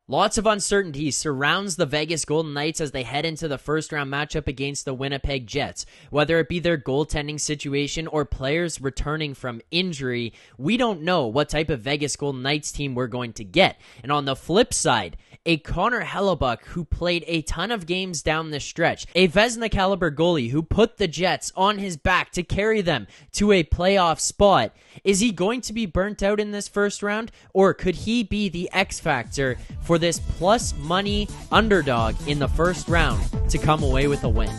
Lots of uncertainty surrounds the Vegas Golden Knights as they head into the first round matchup against the Winnipeg Jets. Whether it be their goaltending situation or players returning from injury, we don't know what type of Vegas Golden Knights team we're going to get. And on the flip side, a Connor Hellebuyck who played a ton of games down the stretch, a Vezina caliber goalie who put the Jets on his back to carry them to a playoff spot. Is he going to be burnt out in this first round, or could he be the X factor for this plus money underdog in the first round to come away with a win?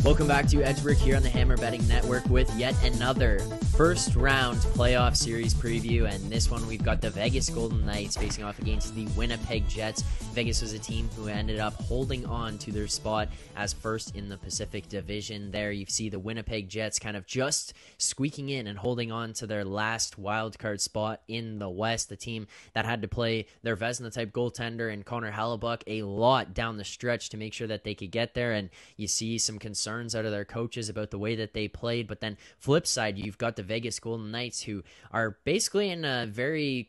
Welcome back to Edgebrook here on the Hammer Betting Network with yet another first round playoff series preview, and this one we've got the Vegas Golden Knights facing off against the Winnipeg Jets. Vegas was a team who ended up holding on to their spot as first in the Pacific Division. There you see the Winnipeg Jets kind of just squeaking in and holding on to their last wildcard spot in the West, the team that had to play their Vezina type goaltender and Connor Hellebuyck a lot down the stretch to make sure that they could get there, and you see some concerns out of their coaches about the way that they played. But then flip side, you've got the Vegas Golden Knights, who are basically in a very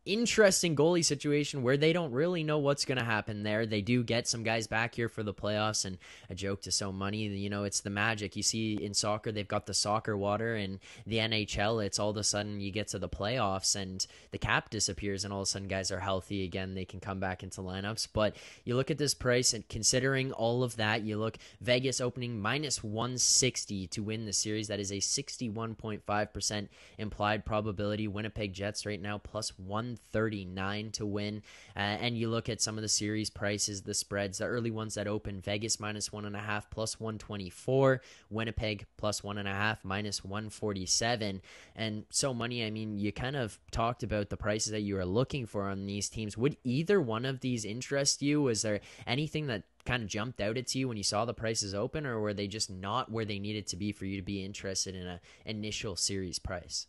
interesting goalie situation where they don't really know what's going to happen there. They do get some guys back here for the playoffs, and a joke to so money, you know, it's the magic. You see in soccer, they've got the soccer water, and the NHL, it's all of a sudden you get to the playoffs and the cap disappears and all of a sudden guys are healthy again. They can come back into lineups. But you look at this price, and considering all of that, you look Vegas opening minus 160 to win the series. That is a 61.5% implied probability. Winnipeg Jets right now plus 139 to win. And you look at some of the series prices, the spreads, the early ones that open, Vegas minus 1.5 plus 124, Winnipeg plus 1.5 minus 147. And so money, I mean, you kind of talked about the prices that you are looking for on these teams. Would either one of these interest you? Was there anything that kind of jumped out at you when you saw the prices open, or were they just not where they needed to be for you to be interested in an initial series price?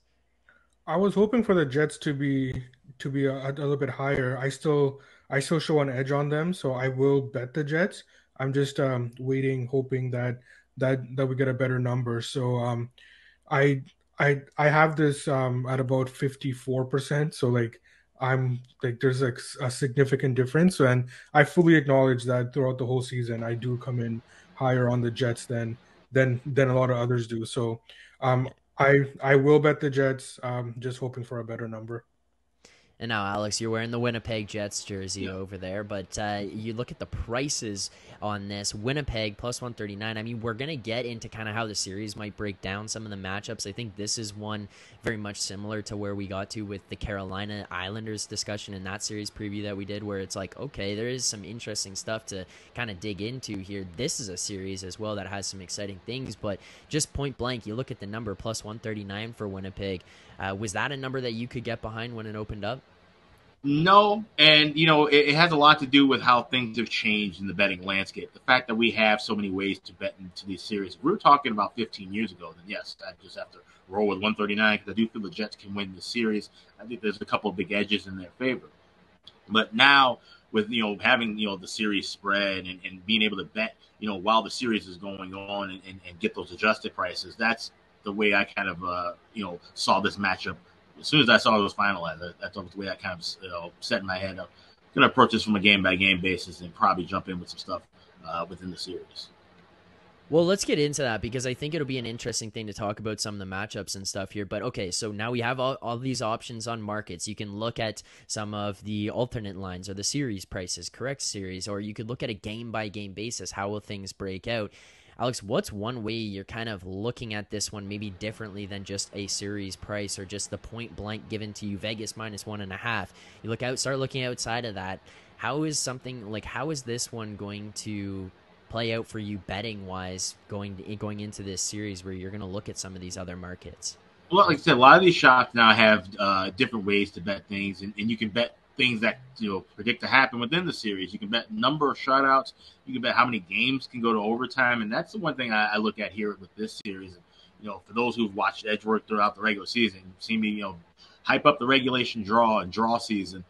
I was hoping for the Jets to be a little bit higher. I still show an edge on them, so I will bet the Jets. I'm just waiting, hoping that we get a better number. So I I have this at about 54%. So like I'm like there's like a significant difference, and I fully acknowledge that throughout the whole season I do come in higher on the Jets than a lot of others do. So um I will bet the Jets, just hoping for a better number. And now, Alex, you're wearing the Winnipeg Jets jersey Yeah. over there, but you look at the prices on this. Winnipeg plus 139. I mean, we're going to get into kind of how the series might break down some of the matchups. I think this is one very much similar to where we got to with the Carolina Islanders discussion in that series preview that we did, where it's like, okay, there is some interesting stuff to kind of dig into here. This is a series as well that has some exciting things, but just point blank, you look at the number plus 139 for Winnipeg. Was that a number that you could get behind when it opened up? No, and it has a lot to do with how things have changed in the betting landscape. The fact that we have so many ways to bet into these series. If we were talking about 15 years ago, then yes, I just have to roll with 139 because I do feel the Jets can win the series. I think there's a couple of big edges in their favor. But now with having the series spread and being able to bet while the series is going on and get those adjusted prices, that's the way I kind of saw this matchup. As soon as I saw it was finalized, that's the way I kind of set in my head. I'm going to approach this from a game-by-game basis and probably jump in with some stuff within the series. Well, let's get into that because I think it'll be an interesting thing to talk about some of the matchups and stuff here. But okay, so now we have all these options on markets. You can look at some of the alternate lines or the series prices, correct series, or you could look at a game-by-game basis. How will things break out? Alex, what's one way you're kind of looking at this one maybe differently than just a series price or just the point blank given to you, Vegas minus 1.5? You start looking outside of that. How is this one going to play out for you betting wise going into this series where you're going to look at some of these other markets? Well, like I said, a lot of these shops now have different ways to bet things, and you can bet things that predict to happen within the series. You can bet number of shutouts. You can bet how many games can go to overtime, and that's the one thing I look at here with this series. For those who've watched Edgework throughout the regular season, see me hype up the regulation draw and draw season.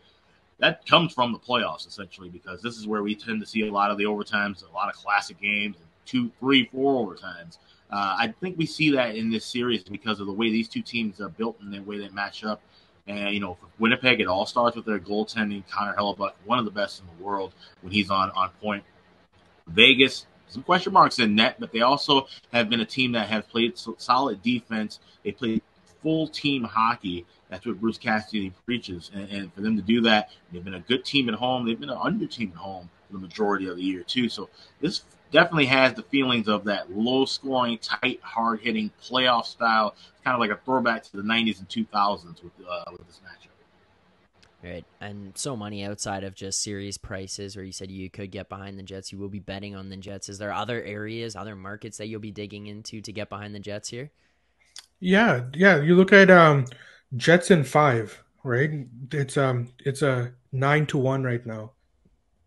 That comes from the playoffs essentially because this is where we tend to see a lot of the overtimes, a lot of classic games, 2, 3, 4 overtimes. I think we see that in this series because of the way these two teams are built and the way they match up. And, for Winnipeg, it all starts with their goaltending. Connor Hellebuck, one of the best in the world when he's on point. Vegas, some question marks in net, but they also have been a team that has played solid defense. They played full team hockey. That's what Bruce Cassidy preaches. And for them to do that, they've been a good team at home. They've been an under team at home for the majority of the year, too. So this definitely has the feelings of that low-scoring, tight, hard-hitting playoff style. It's kind of like a throwback to the 90s and 2000s with this matchup. Right, and so money outside of just series prices, where you said you could get behind the Jets, you will be betting on the Jets. Is there other areas, other markets that you'll be digging into to get behind the Jets here? Yeah. You look at Jets in 5, right? It's a 9-1 right now.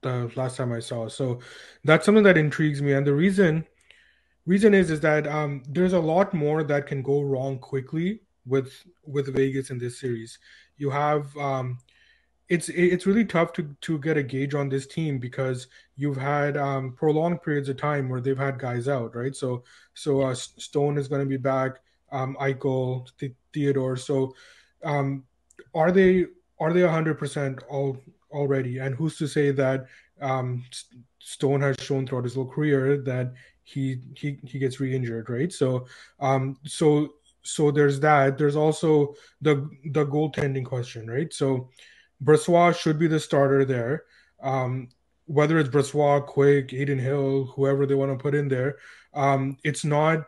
The last time I saw, so that's something that intrigues me, and the reason is that there's a lot more that can go wrong quickly with Vegas in this series. You have it's really tough to get a gauge on this team because you've had prolonged periods of time where they've had guys out, right? So Stone is going to be back, Eichel, Theodore. So um, are they 100% already? And who's to say that Stone has shown throughout his whole career that he gets re-injured, right? So there's that. There's also the goaltending question, right? So Brossoit should be the starter there. Whether it's Brossoit, Quick, Aiden Hill, whoever they want to put in there, it's not.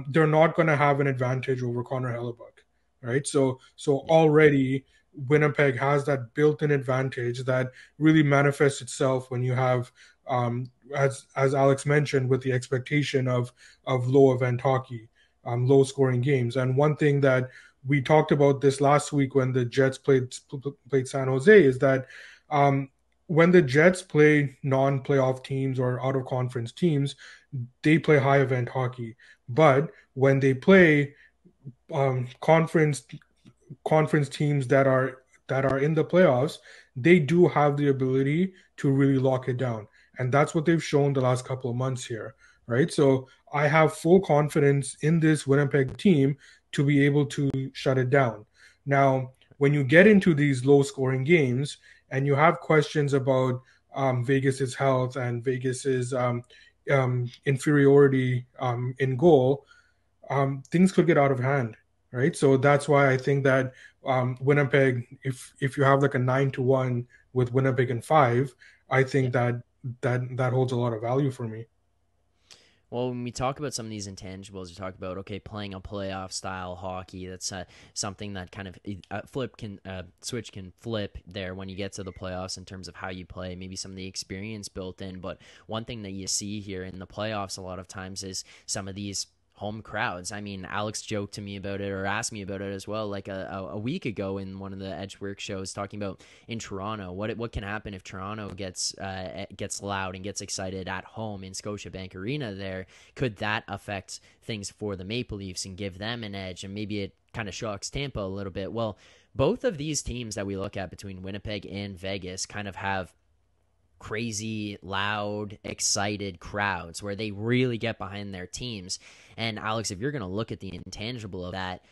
They're not going to have an advantage over Connor Hellebuck, right? So already Winnipeg has that built-in advantage that really manifests itself when you have, as Alex mentioned, with the expectation of low event hockey, low scoring games. And one thing that we talked about this last week when the Jets played San Jose is that when the Jets play non-playoff teams or out-of-conference teams, they play high-event hockey. But when they play conference teams that are in the playoffs, they do have the ability to really lock it down, and that's what they've shown the last couple of months here, right? So I have full confidence in this Winnipeg team to be able to shut it down. Now, when you get into these low-scoring games and you have questions about Vegas's health and Vegas's inferiority in goal, things could get out of hand, right? So that's why I think that Winnipeg, if you have like a 9-1 with Winnipeg in 5, I think that holds a lot of value for me. Well, when we talk about some of these intangibles, you talk about, okay, playing a playoff style hockey. That's something that kind of switch can flip there when you get to the playoffs in terms of how you play, maybe some of the experience built in. But one thing that you see here in the playoffs a lot of times is some of these home crowds. I mean, Alex joked to me about it, or asked me about it as well, like a week ago in one of the Edgework shows, talking about in Toronto, what can happen if Toronto gets loud and gets excited at home in Scotiabank Arena there. Could that affect things for the Maple Leafs and give them an edge? And maybe it kind of shocks Tampa a little bit. Well, both of these teams that we look at between Winnipeg and Vegas kind of have crazy, loud, excited crowds where they really get behind their teams. And Alex, if you're going to look at the intangible of that,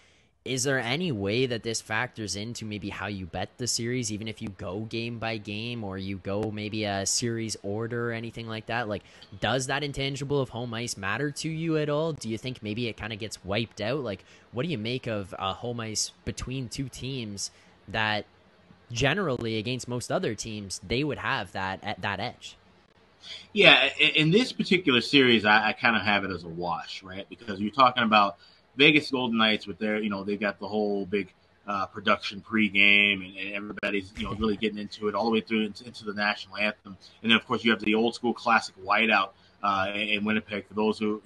is there any way that this factors into maybe how you bet the series, even if you go game by game or you go maybe a series order or anything like that? Like, does that intangible of home ice matter to you at all? Do you think maybe it kind of gets wiped out? Like, what do you make of home ice between two teams that generally against most other teams, they would have that edge? Yeah, in this particular series, I kind of have it as a wash, right? Because you're talking about Vegas Golden Knights with their, they've got the whole big production pregame, and everybody's, really getting into it all the way through into the national anthem. And then, of course, you have the old school classic whiteout in Winnipeg. For those who,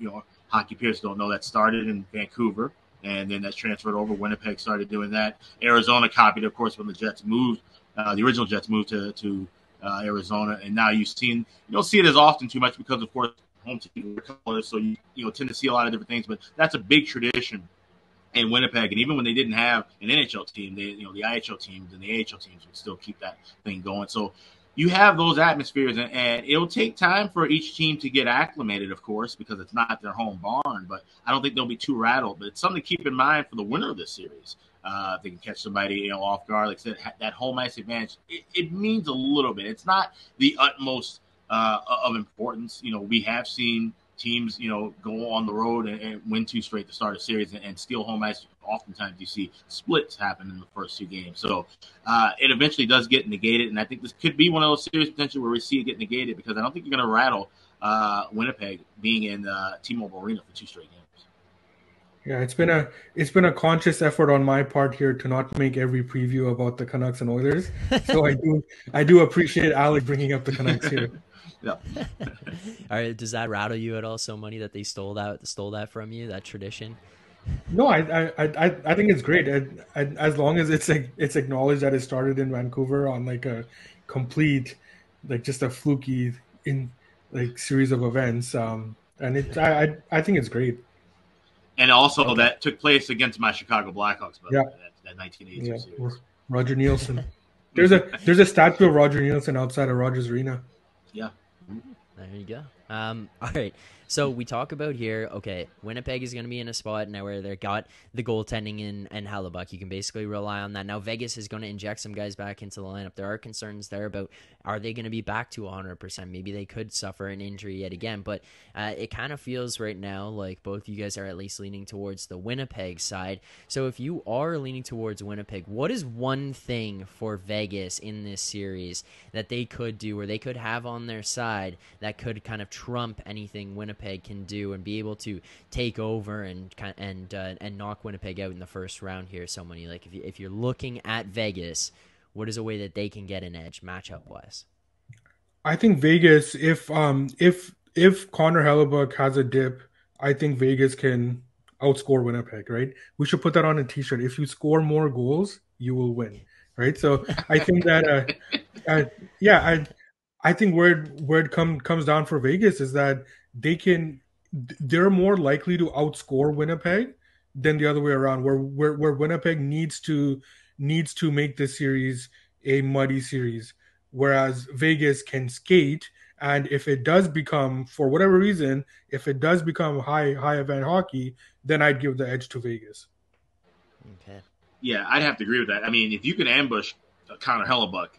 hockey peers don't know, that started in Vancouver. And then that's transferred over. Winnipeg started doing that. Arizona copied, of course, when the Jets moved. The original Jets moved to Arizona, and now you don't see it as often too much because, of course, home team colors. So you tend to see a lot of different things. But that's a big tradition in Winnipeg. And even when they didn't have an NHL team, the IHL teams and the AHL teams would still keep that thing going. So you have those atmospheres, and it'll take time for each team to get acclimated, of course, because it's not their home barn. But I don't think they'll be too rattled. But it's something to keep in mind for the winner of this series. If they can catch somebody off guard, like I said, that home ice advantage, it means a little bit. It's not the utmost of importance. We have seen teams, go on the road and win 2 straight to start a series and steal home ice. Oftentimes you see splits happen in the first 2 games. So it eventually does get negated. And I think this could be one of those series potentially where we see it get negated, because I don't think you're going to rattle Winnipeg being in T-Mobile Arena for 2 straight games. Yeah, it's been a conscious effort on my part here to not make every preview about the Canucks and Oilers. So I do appreciate Alex bringing up the Canucks here. Yeah. All right, does that rattle you at all, so money, that they stole that from you, that tradition? No, I think it's great. As long as it's acknowledged that it started in Vancouver on like a complete, like just a fluky series of events. And I think it's great. And also that took place against my Chicago Blackhawks, by the way, that 1982 series. Roger Nielsen. There's a statue of Roger Nielsen outside of Rogers Arena. Yeah. There you go. All right. So we talk about here, okay, Winnipeg is going to be in a spot now where they've got the goaltending and Hellebuck. You can basically rely on that. Now Vegas is going to inject some guys back into the lineup. There are concerns there about, are they going to be back to 100%? Maybe they could suffer an injury yet again. But it kind of feels right now like both you guys are at least leaning towards the Winnipeg side. So if you are leaning towards Winnipeg, what is one thing for Vegas in this series that they could do, or they could have on their side, that could kind of trump anything Winnipeg can do and be able to take over and knock Winnipeg out in the first round here? So many, like, if you're looking at Vegas, what is a way that they can get an edge matchup wise? I think Vegas, if Connor Hellebuck has a dip, I think Vegas can outscore Winnipeg, right? We should put that on a t-shirt. If you score more goals, you will win, right? So I think that I think where it comes down for Vegas is that they're more likely to outscore Winnipeg than the other way around, where Winnipeg needs to make this series a muddy series, whereas Vegas can skate. And if it does become, for whatever reason, if it does become high event hockey, then I'd give the edge to Vegas. Okay. Yeah, I'd have to agree with that. I mean, if you can ambush Connor Hellebuck,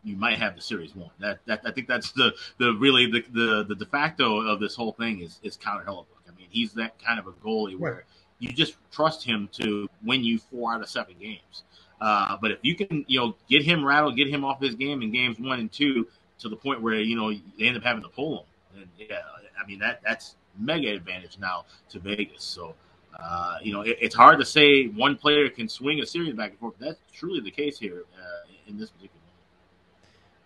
you might have the series won. That I think that's the de facto of this whole thing is Connor Hellebuck. I mean, he's that kind of a goalie where you just trust him to win you 4 out of 7 games. But if you can, get him rattled, get him off his game in games 1 and 2 to the point where they end up having to pull him, and I mean that's mega advantage now to Vegas. So it's hard to say one player can swing a series back and forth. That's truly the case here in this particular.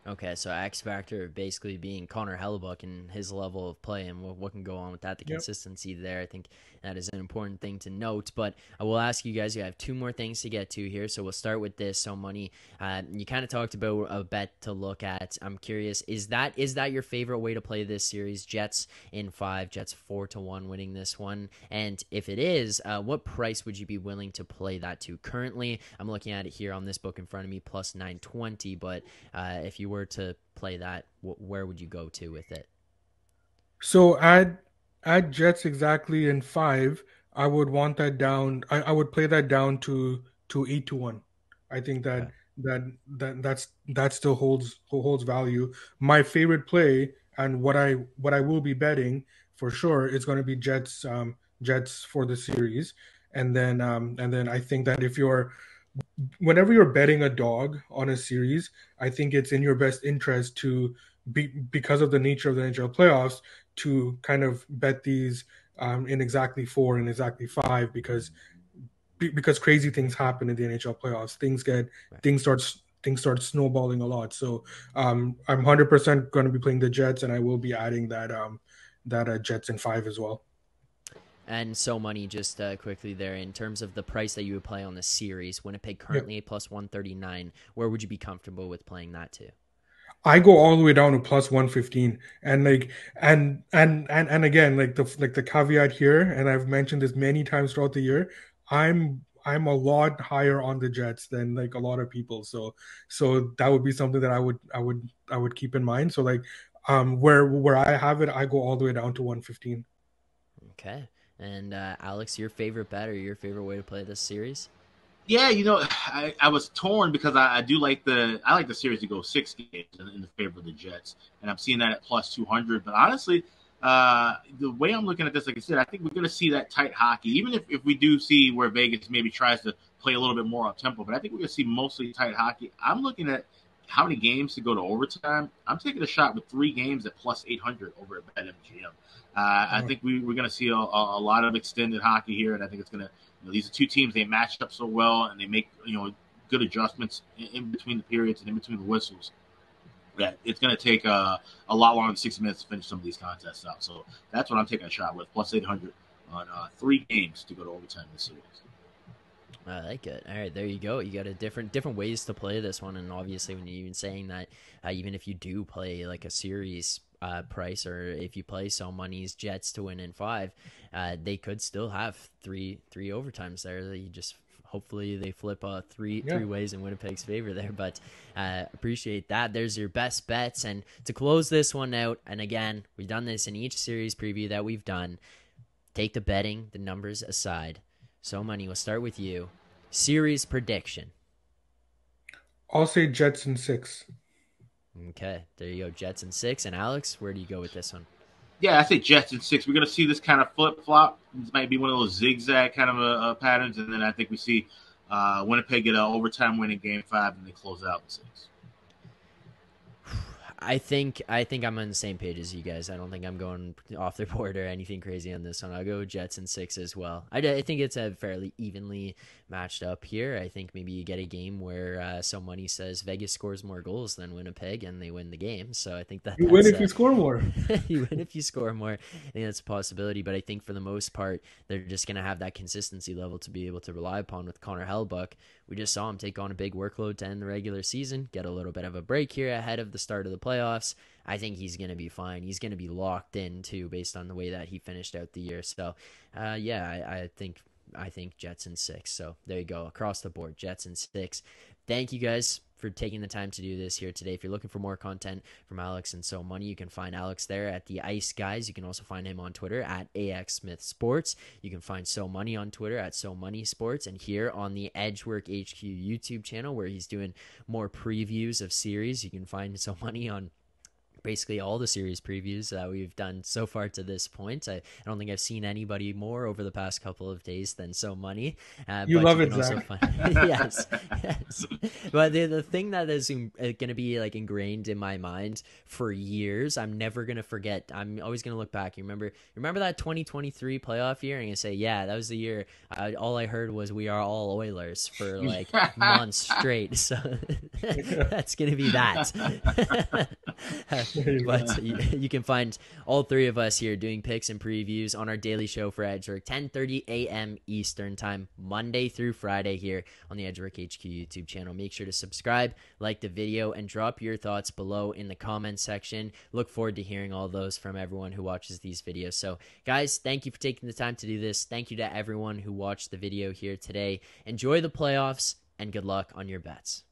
Okay, so X factor basically being Connor Hellebuck and his level of play and what can go on with that, the consistency there. I think that is an important thing to note. But I will ask you guys, you have 2 more things to get to here, so we'll start with this. So Money, you kind of talked about a bet to look at. I'm curious, is that your favorite way to play this series? Jets in 5, Jets 4-1 winning this one. And if it is, what price would you be willing to play that to? Currently, I'm looking at it here on this book in front of me, plus 920. But if you were to play that, where would you go to with it? So at Jets exactly in 5, I would want that down. I would play that down to 8-1. I think that still holds value. My favorite play and what I will be betting for sure is going to be Jets for the series, and then I think that whenever you're betting a dog on a series, I think it's in your best interest to because of the nature of the NHL playoffs, to kind of bet these in exactly 4 and exactly 5, because crazy things happen in the NHL playoffs. Things start snowballing a lot. So I'm 100% going to be playing the Jets, and I will be adding that Jets in 5 as well. And so Money, just quickly there, in terms of the price that you would play on the series, Winnipeg currently plus 139. Where would you be comfortable with playing that to? I go all the way down to plus 115, and again, the caveat here, and I've mentioned this many times throughout the year, I'm a lot higher on the Jets than like a lot of people, so that would be something that I would keep in mind. So where I have it, I go all the way down to 115. Okay. And Alex, your favorite bet or your favorite way to play this series? Yeah, I was torn because I do like the series to go 6 games in the favor of the Jets, and I'm seeing that at plus 200. But honestly, the way I'm looking at this, like I said, I think we're going to see that tight hockey, even if we do see where Vegas maybe tries to play a little bit more up tempo. But I think we're going to see mostly tight hockey. I'm looking at how many games to go to overtime. I'm taking a shot with 3 games at plus 800 over at BetMGM. I think we're going to see a lot of extended hockey here, and I think it's going to. These are two teams, they matched up so well, and they make good adjustments in between the periods and in between the whistles. That it's going to take a lot longer than 60 minutes to finish some of these contests out. So that's what I'm taking a shot with, plus 800 on 3 games to go to overtime this series. I like it. All right, there you go. You got a different ways to play this one, and obviously when you're even saying that, even if you do play like a series price, or if you play So Money's Jets to win in 5, they could still have three overtimes there. You just hopefully they flip three ways in Winnipeg's favor there. But appreciate that. There's your best bets, and to close this one out, and again, we've done this in each series preview that we've done. Take the numbers aside. So Money, we'll start with you. Series prediction. I'll say Jets in 6. Okay, there you go. Jets in 6. And Alex, where do you go with this one? Yeah, I say Jets in 6. We're going to see this kind of flip-flop. This might be one of those zigzag kind of patterns. And then I think we see Winnipeg get an overtime win in Game 5, and they close out in 6. I think I'm on the same page as you guys. I don't think I'm going off the board or anything crazy on this one. I'll go Jets in 6 as well. I think it's a fairly evenly matched up here. I think maybe you get a game where So Money says Vegas scores more goals than Winnipeg and they win the game. So I think you win if you score more. You win if you score more. I think that's a possibility. But I think for the most part, they're just going to have that consistency level to be able to rely upon with Connor Hellebuyck. We just saw him take on a big workload to end the regular season, get a little bit of a break here ahead of the start of the playoffs. I think he's going to be fine. He's going to be locked in, too, based on the way that he finished out the year. So, I think Jets in 6. So there you go. Across the board, Jets in 6. Thank you guys for taking the time to do this here today. If you're looking for more content from Alex and So Money, you can find Alex there at the Ice Guys. You can also find him on Twitter at AX Smith Sports. You can find So Money on Twitter at So Money Sports, and here on the Edgework HQ YouTube channel where he's doing more previews of series. You can find So Money on basically all the series previews that we've done so far to this point. I don't think I've seen anybody more over the past couple of days than So Money. You love it, Zach. Yes. But the thing that is going to be like ingrained in my mind for years, I'm never going to forget. I'm always going to look back. You remember that 2023 playoff year? And you say, yeah, that was the year. All I heard was we are all Oilers for like months straight. So that's going to be that. But you can find all 3 of us here doing picks and previews on our daily show for Edgework, 10:30 a.m. Eastern time, Monday through Friday here on the Edgework HQ YouTube channel. Make sure to subscribe, like the video, and drop your thoughts below in the comments section. Look forward to hearing all those from everyone who watches these videos. So, guys, thank you for taking the time to do this. Thank you to everyone who watched the video here today. Enjoy the playoffs, and good luck on your bets.